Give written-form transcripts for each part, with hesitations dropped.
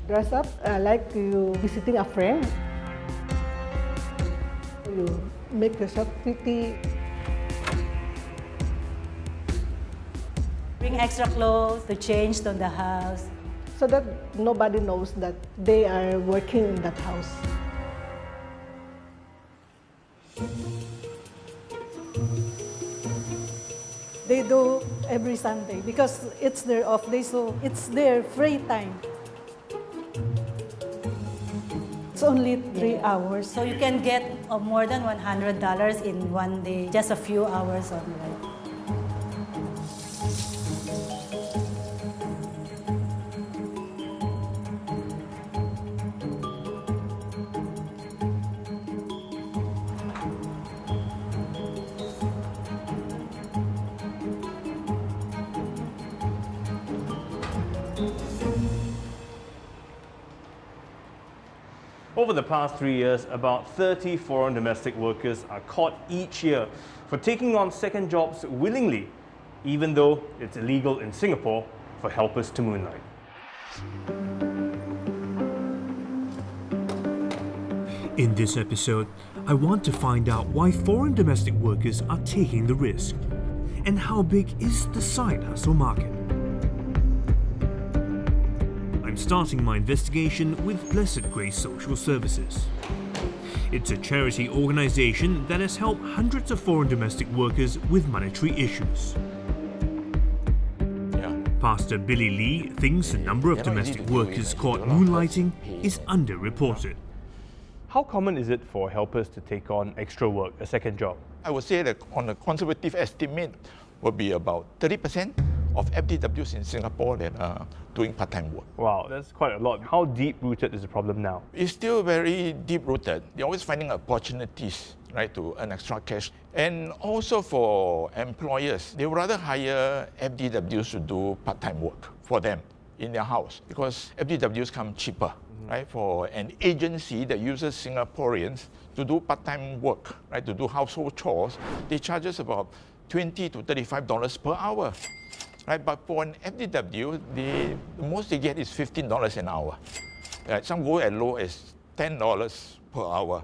Dress up like you visiting a friend. You make yourself pretty. Bring extra clothes to change to the house. So that nobody knows that they are working in that house. They do every Sunday because it's their off day, so it's their free time. It's only 3 hours. So you can get more than $100 in one day, just a few hours only. Over the past 3 years, about 30 foreign domestic workers are caught each year for taking on second jobs willingly, even though it's illegal in Singapore for helpers to moonlight. In this episode, I want to find out why foreign domestic workers are taking the risk and how big is the side hustle market. I'm starting my investigation with Blessed Grace Social Services. It's a charity organization that has helped hundreds of foreign domestic workers with monetary issues. Pastor Billy Lee thinks the number of domestic workers caught moonlighting is underreported. How common is it for helpers to take on extra work, a second job? I would say that on a conservative estimate would be about 30% of FDWs in Singapore that are doing part-time work. Wow, that's quite a lot. How deep-rooted is the problem now? It's still very deep-rooted. They're always finding opportunities, right, to earn extra cash. And also for employers, they would rather hire FDWs to do part-time work for them in their house because FDWs come cheaper. Right, for an agency that uses Singaporeans to do part-time work, right, to do household chores, they charge us about $20 to $35 per hour. Right, but for an FDW, the most they get is $15 an hour. Right, some go as low as $10 per hour.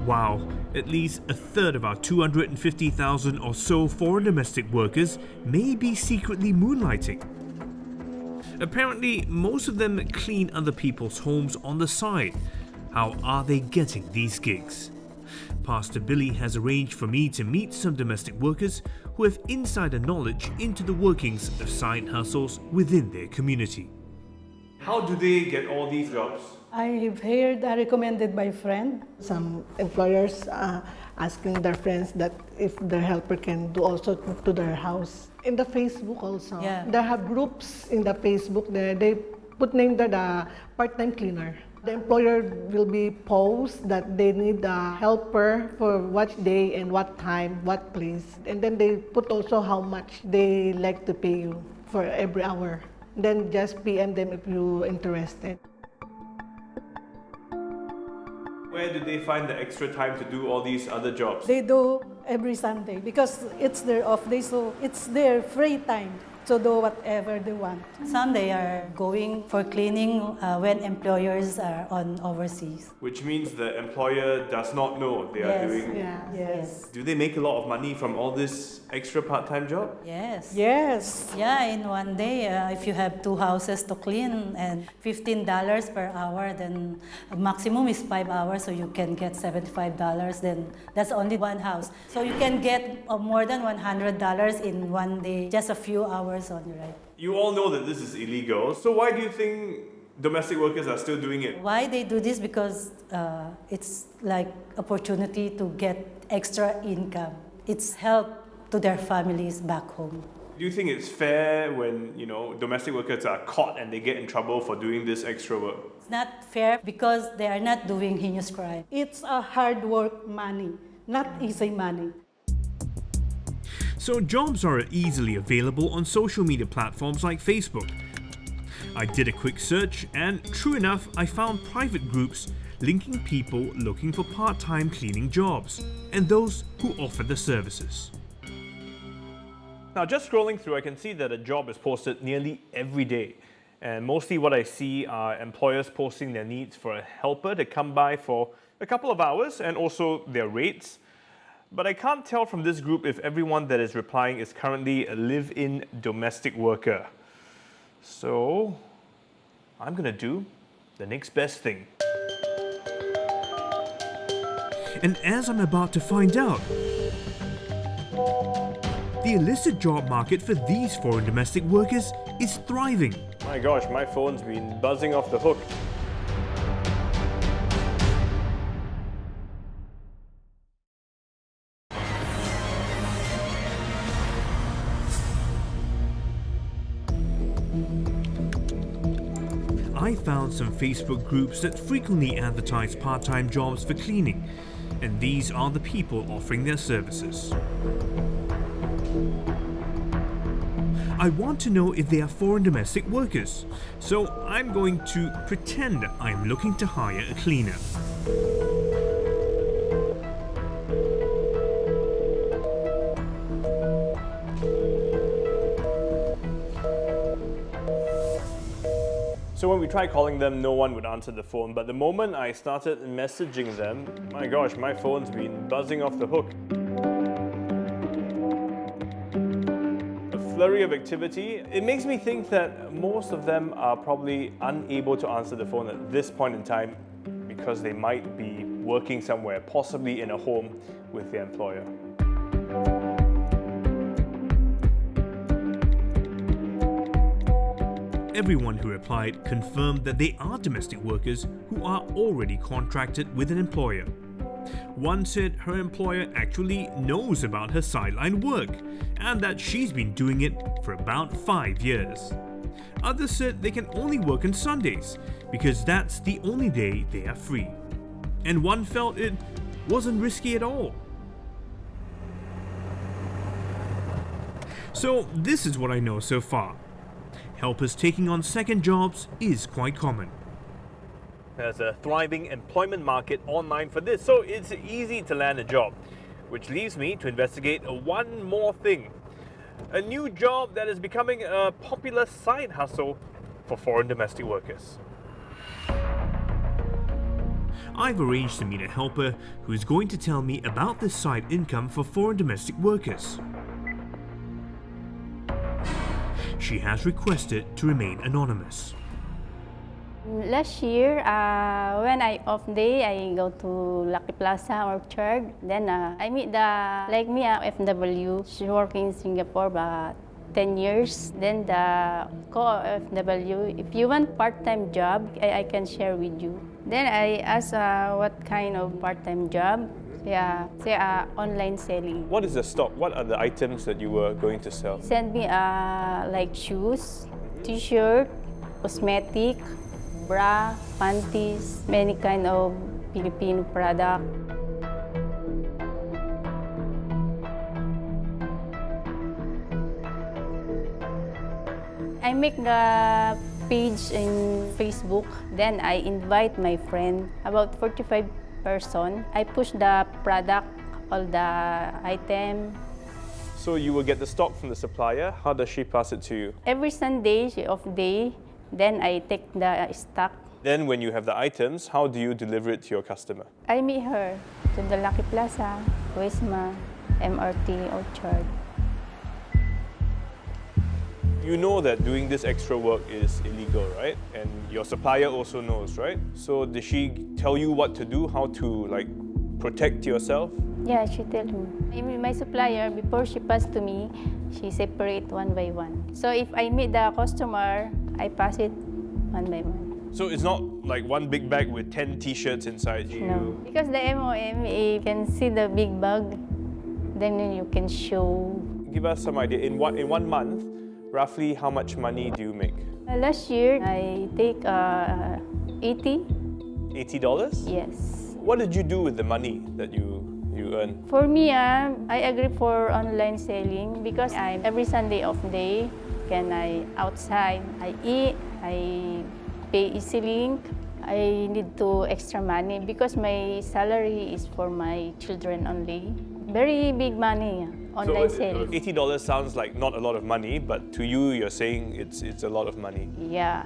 Wow, at least a third of our 250,000 or so foreign domestic workers may be secretly moonlighting. Apparently, most of them clean other people's homes on the side. How are they getting these gigs? Pastor Billy has arranged for me to meet some domestic workers who have insider knowledge into the workings of side hustles within their community. How do they get all these jobs? I've heard recommended by a friend. Some employers asking their friends that if their helper can do also to their house. In the Facebook also, they have groups in the Facebook there. They put name that the part-time cleaner. The employer will be post that they need a helper for what day and what time, what place. And then they put also how much they like to pay you for every hour. Then just PM them if you're interested. Where do they find the extra time to do all these other jobs? They do every Sunday because it's their off day, so it's their free time to do whatever they want. Some they are going for cleaning when employers are on overseas. Which means the employer does not know they are doing. Yes. Do they make a lot of money from all this extra part-time job? Yes. Yes. Yeah, in one day, if you have 2 houses to clean and $15 per hour, then maximum is 5 hours, so you can get $75. Then that's only one house. So you can get more than $100 in one day, just a few hours only, right? You all know that this is illegal, so why do you think domestic workers are still doing it? Why they do this? Because it's like opportunity to get extra income. It's help to their families back home. Do you think it's fair when, domestic workers are caught and they get in trouble for doing this extra work? It's not fair because they are not doing heinous crime. It's a hard work money, not easy money. So jobs are easily available on social media platforms like Facebook. I did a quick search and true enough, I found private groups linking people looking for part-time cleaning jobs and those who offer the services. Now, just scrolling through, I can see that a job is posted nearly every day. And mostly what I see are employers posting their needs for a helper to come by for a couple of hours and also their rates. But I can't tell from this group if everyone that is replying is currently a live-in domestic worker. So I'm gonna do the next best thing. And as I'm about to find out, the illicit job market for these foreign domestic workers is thriving. My gosh, my phone's been buzzing off the hook. I found some Facebook groups that frequently advertise part-time jobs for cleaning, and these are the people offering their services. I want to know if they are foreign domestic workers, so I'm going to pretend I'm looking to hire a cleaner. So when we tried calling them, no one would answer the phone. But the moment I started messaging them, my gosh, my phone's been buzzing off the hook. A flurry of activity. It makes me think that most of them are probably unable to answer the phone at this point in time because they might be working somewhere, possibly in a home with their employer. Everyone who replied confirmed that they are domestic workers who are already contracted with an employer. One said her employer actually knows about her sideline work and that she's been doing it for about 5 years. Others said they can only work on Sundays because that's the only day they are free. And one felt it wasn't risky at all. So this is what I know so far. Helpers taking on second jobs is quite common. There's a thriving employment market online for this, so it's easy to land a job. Which leaves me to investigate one more thing. A new job that is becoming a popular side hustle for foreign domestic workers. I've arranged to meet a helper who's going to tell me about this side income for foreign domestic workers. She has requested to remain anonymous. Last year, when I off day, I go to Lucky Plaza Orchard. Then I meet the like me FW. She's working in Singapore about 10 years. Then the co-FW, if you want part-time job, I can share with you. Then I asked what kind of part-time job. Yeah, say online selling. What is the stock? What are the items that you were going to sell? Send me like shoes, t-shirt, cosmetic, bra, panties, many kind of Filipino product. I make the page in Facebook, then I invite my friend, about 45 person. I push the product, all the item. So you will get the stock from the supplier. How does she pass it to you? Every Sunday, she off day, then I take the stock. Then when you have the items, how do you deliver it to your customer? I meet her to the Lucky Plaza, Wisma, MRT, Orchard. You know that doing this extra work is illegal, right? And your supplier also knows, right? So did she tell you what to do, how to protect yourself? Yeah, she tell me. My supplier, before she pass to me, she separate one by one. So if I meet the customer, I pass it one by one. So it's not like one big bag with 10 t-shirts inside you? No, because the MOM, you can see the big bag, then you can show. Give us some idea. In one month, roughly how much money do you make? Last year, I take 80. $80? Yes. What did you do with the money that you earn? For me, I agree for online selling because I'm every Sunday off day. Can I outside? I eat. I pay EasyLink. I need to extra money because my salary is for my children only. Very big money. online so sales. $80 sounds like not a lot of money, but to you, you're saying it's a lot of money. Yeah.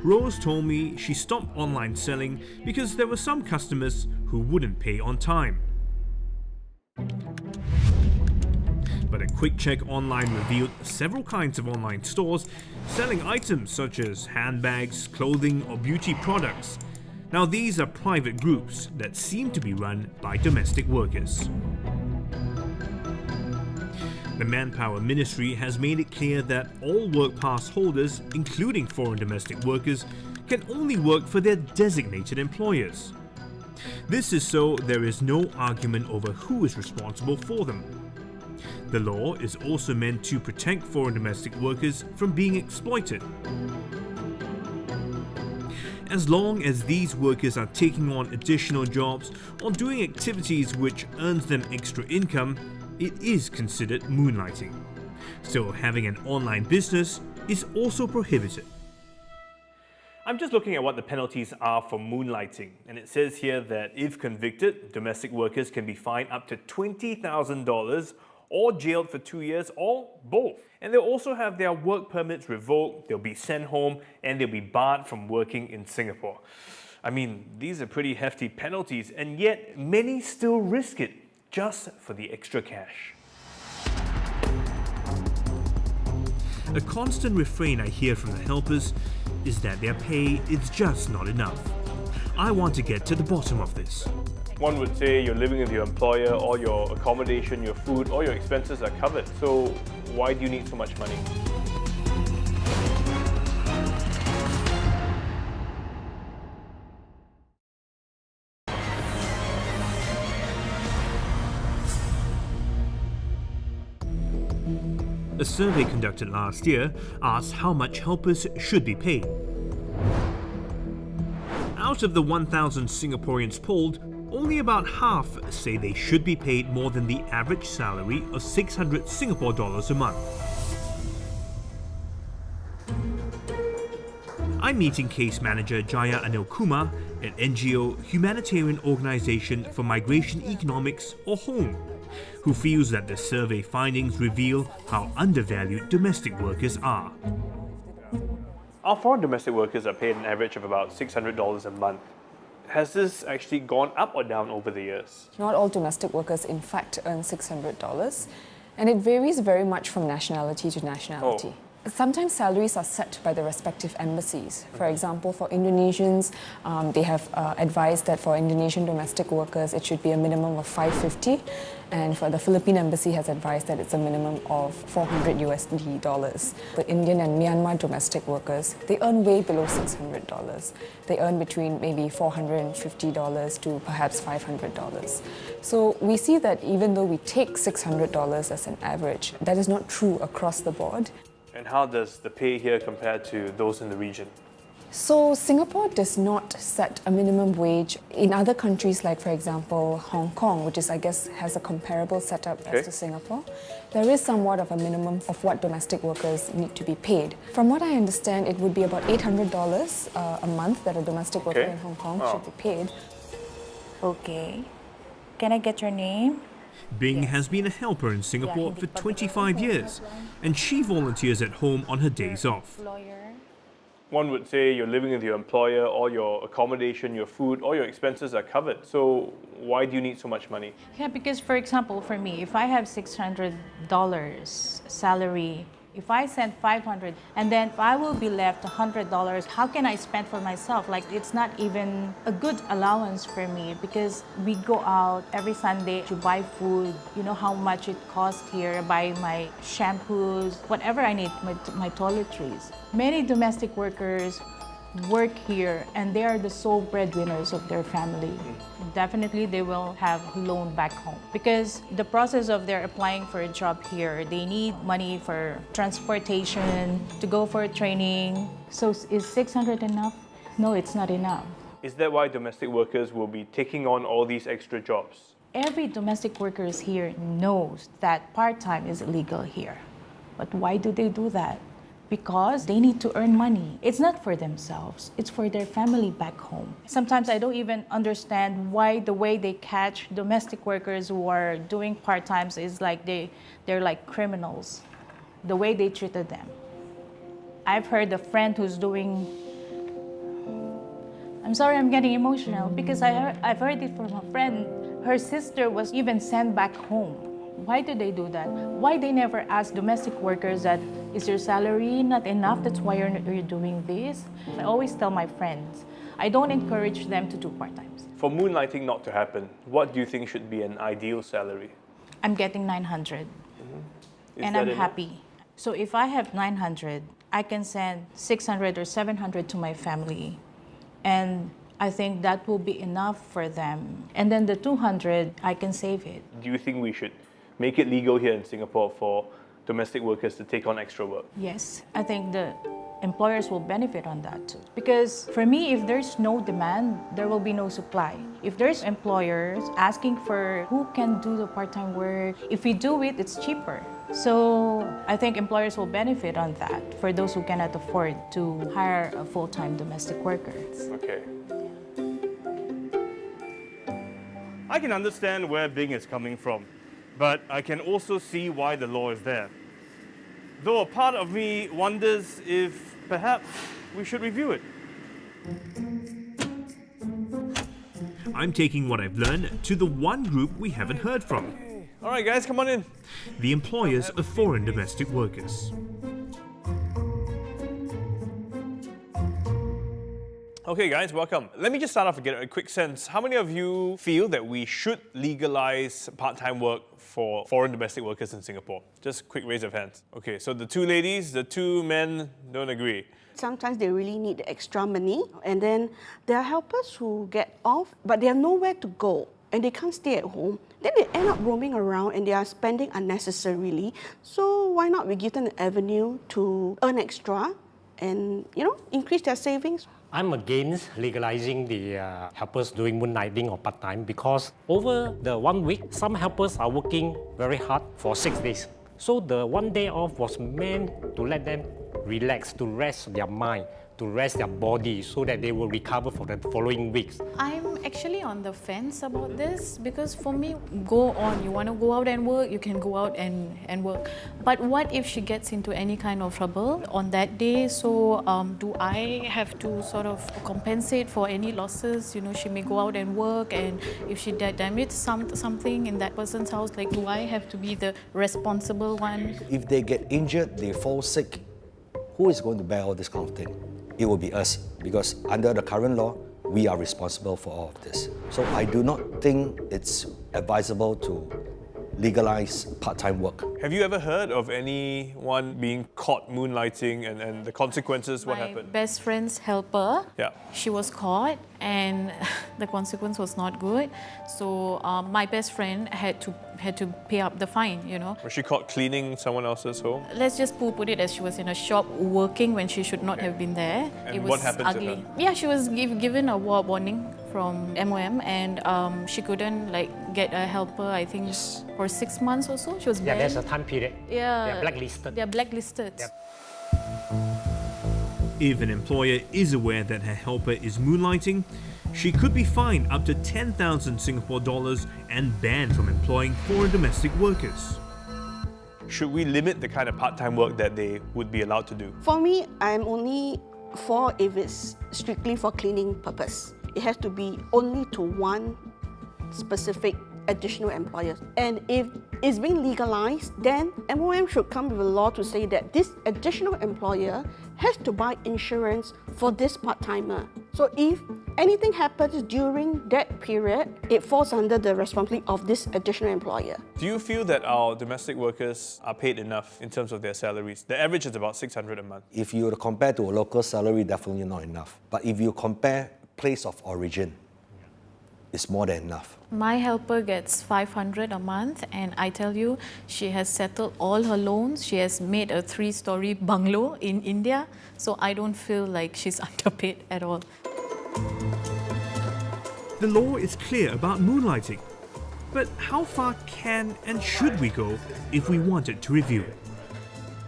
Rose told me she stopped online selling because there were some customers who wouldn't pay on time. But a quick check online revealed several kinds of online stores selling items such as handbags, clothing, or beauty products. Now, these are private groups that seem to be run by domestic workers. The Manpower Ministry has made it clear that all work pass holders, including foreign domestic workers, can only work for their designated employers. This is so there is no argument over who is responsible for them. The law is also meant to protect foreign domestic workers from being exploited. As long as these workers are taking on additional jobs or doing activities which earns them extra income, it is considered moonlighting. So having an online business is also prohibited. I'm just looking at what the penalties are for moonlighting, and it says here that if convicted, domestic workers can be fined up to $20,000 or jailed for 2 years, or both. And they'll also have their work permits revoked, they'll be sent home, and they'll be barred from working in Singapore. I mean, these are pretty hefty penalties, and yet many still risk it just for the extra cash. A constant refrain I hear from the helpers is that their pay is just not enough. I want to get to the bottom of this. One would say you're living with your employer, all your accommodation, your food, all your expenses are covered. So why do you need so much money? A survey conducted last year asked how much helpers should be paid. Out of the 1,000 Singaporeans polled, only about half say they should be paid more than the average salary of 600 Singapore dollars a month. I'm meeting case manager Jaya Anil Kumar at NGO Humanitarian Organisation for Migration Economics, or HOME, who feels that the survey findings reveal how undervalued domestic workers are. Our foreign domestic workers are paid an average of about $600 a month. Has this actually gone up or down over the years? Not all domestic workers, in fact, earn $600, and it varies very much from nationality to nationality. Oh. Sometimes salaries are set by the respective embassies. For example, for Indonesians, they have advised that for Indonesian domestic workers, it should be a minimum of $550, and for the Philippine embassy has advised that it's a minimum of $400 USD. The Indian and Myanmar domestic workers, they earn way below $600. They earn between maybe $450 to perhaps $500. So we see that even though we take $600 as an average, that is not true across the board. And how does the pay here compare to those in the region? So Singapore does not set a minimum wage. In other countries, like for example Hong Kong, which is I guess has a comparable setup as to Singapore, there is somewhat of a minimum of what domestic workers need to be paid. From what I understand, it would be about $800 a month that a domestic worker in Hong Kong should be paid. Okay. Can I get your name? Bing has been a helper in Singapore for 25 years, and she volunteers at home on her days off. One would say you're living with your employer, all your accommodation, your food, all your expenses are covered. So why do you need so much money? Yeah, because for example, for me, if I have $600 salary, if I send $500 and then I will be left $100, how can I spend for myself? Like, it's not even a good allowance for me because we go out every Sunday to buy food. You know how much it costs here, buy my shampoos, whatever I need, my toiletries. Many domestic workers work here and they are the sole breadwinners of their family. Definitely they will have loan back home because the process of their applying for a job here, they need money for transportation, to go for training. So is 600 enough? No, it's not enough. Is that why domestic workers will be taking on all these extra jobs? Every domestic worker here knows that part-time is illegal here. But why do they do that? because they need to earn money. It's not for themselves, it's for their family back home. Sometimes I don't even understand why the way they catch domestic workers who are doing part-times is like they're like criminals, the way they treated them. I've heard a friend who's doing, I'm sorry I'm getting emotional because I've heard it from a friend. Her sister was even sent back home. Why do they do that? Why they never ask domestic workers that, is your salary not enough, that's why you're doing this? I always tell my friends, I don't encourage them to do part-times. For moonlighting not to happen, what do you think should be an ideal salary? I'm getting 900 and I'm happy. So if I have 900, I can send 600 or 700 to my family. And I think that will be enough for them. And then the 200, I can save it. Do you think we should make it legal here in Singapore for domestic workers to take on extra work? Yes, I think the employers will benefit on that too. Because for me, if there's no demand, there will be no supply. If there's employers asking for who can do the part-time work, if we do it, it's cheaper. So I think employers will benefit on that for those who cannot afford to hire a full-time domestic worker. Okay. I can understand where Bing is coming from, but I can also see why the law is there. Though a part of me wonders if perhaps we should review it. I'm taking what I've learned to the one group we haven't heard from. All right, guys, come on in. The employers of foreign domestic workers. Okay, guys, welcome. Let me just start off and get a quick sense. How many of you feel that we should legalize part-time work for foreign domestic workers in Singapore? Just quick raise of hands. Okay, so the two ladies, the two men don't agree. Sometimes they really need the extra money, and then there are helpers who get off, but they have nowhere to go, and they can't stay at home. Then they end up roaming around and they are spending unnecessarily. So why not we give them an avenue to earn extra and, increase their savings? I'm against legalizing the helpers doing moonlighting or part-time because over the 1 week, some helpers are working very hard for 6 days. So the 1 day off was meant to let them relax, to rest their mind, to rest their body so that they will recover for the following weeks. I'm actually on the fence about this because for me, go on. You want to go out and work, you can go out and work. But what if she gets into any kind of trouble on that day? So do I have to sort of compensate for any losses? She may go out and work, and if she damages something in that person's house, like, do I have to be the responsible one? If they get injured, they fall sick, who is going to bear all this kind of thing? It will be us, because under the current law, we are responsible for all of this. So I do not think it's advisable to legalize part-time work. Have you ever heard of anyone being caught moonlighting and the consequences? What happened? My best friend's helper, Yeah. she was caught and the consequence was not good. So my best friend had to pay up the fine, Was she caught cleaning someone else's home? Let's just put it as she was in a shop working when she should not have been there. And it was what happened to ugly. her? Yeah, she was given a warning from MOM, and she couldn't get a helper, I think, for 6 months or so. She was Yeah, banned. there's a time period. Yeah. They're blacklisted. They're blacklisted. Yep. If an employer is aware that her helper is moonlighting, she could be fined up to 10,000 Singapore dollars and banned from employing foreign domestic workers. Should we limit the kind of part-time work that they would be allowed to do? For me, I'm only for if it's strictly for cleaning purpose. It has to be only to one specific additional employer. And if it's being legalized, then MOM should come with a law to say that this additional employer has to buy insurance for this part-timer. So if anything happens during that period, it falls under the responsibility of this additional employer. Do you feel that our domestic workers are paid enough in terms of their salaries? The average is about 600 a month. If you compare to a local salary, definitely not enough. But if you compare place of origin, it's more than enough. My helper gets 500 a month, and I tell you, she has settled all her loans. She has made a 3-story bungalow in India, so I don't feel like she's underpaid at all. The law is clear about moonlighting, but how far can and should we go if we wanted to review it?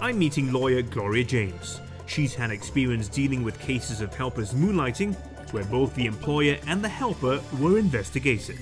I'm meeting lawyer Gloria James. She's had experience dealing with cases of helpers moonlighting, where both the employer and the helper were investigated.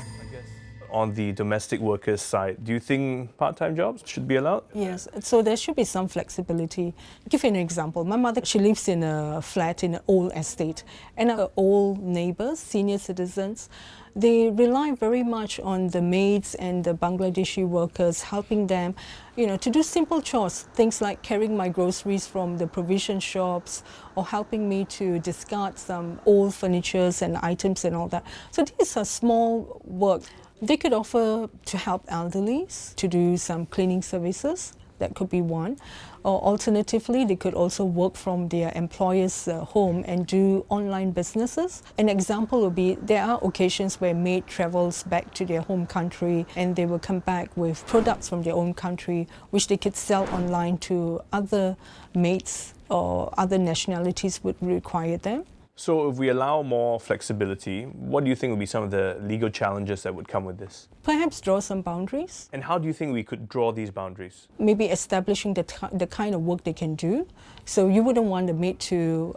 On the domestic workers side, do you think part-time jobs should be allowed? Yes, so there should be some flexibility. I'll give you an example. My mother, she lives in a flat in an old estate, and her old neighbors, senior citizens, they rely very much on the maids and the Bangladeshi workers helping them, to do simple chores, things like carrying my groceries from the provision shops or helping me to discard some old furnitures and items and all that. So these are small work. They could offer to help elderlies to do some cleaning services. That could be one. Or alternatively, they could also work from their employer's home and do online businesses. An example would be there are occasions where maid travels back to their home country and they will come back with products from their own country which they could sell online to other maids or other nationalities would require them. So if we allow more flexibility, what do you think would be some of the legal challenges that would come with this? Perhaps draw some boundaries. And how do you think we could draw these boundaries? Maybe establishing the kind of work they can do. So you wouldn't want the maid to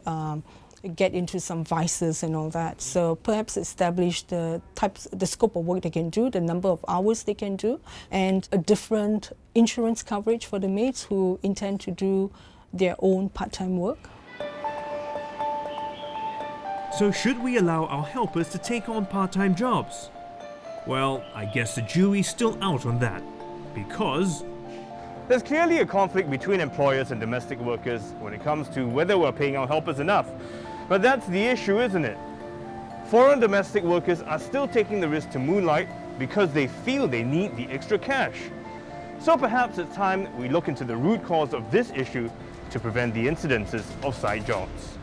get into some vices and all that. So perhaps establish the scope of work they can do, the number of hours they can do, and a different insurance coverage for the maids who intend to do their own part-time work. So should we allow our helpers to take on part-time jobs? Well, I guess the jury's still out on that, because there's clearly a conflict between employers and domestic workers when it comes to whether we're paying our helpers enough. But that's the issue, isn't it? Foreign domestic workers are still taking the risk to moonlight because they feel they need the extra cash. So perhaps it's time we look into the root cause of this issue to prevent the incidences of side jobs.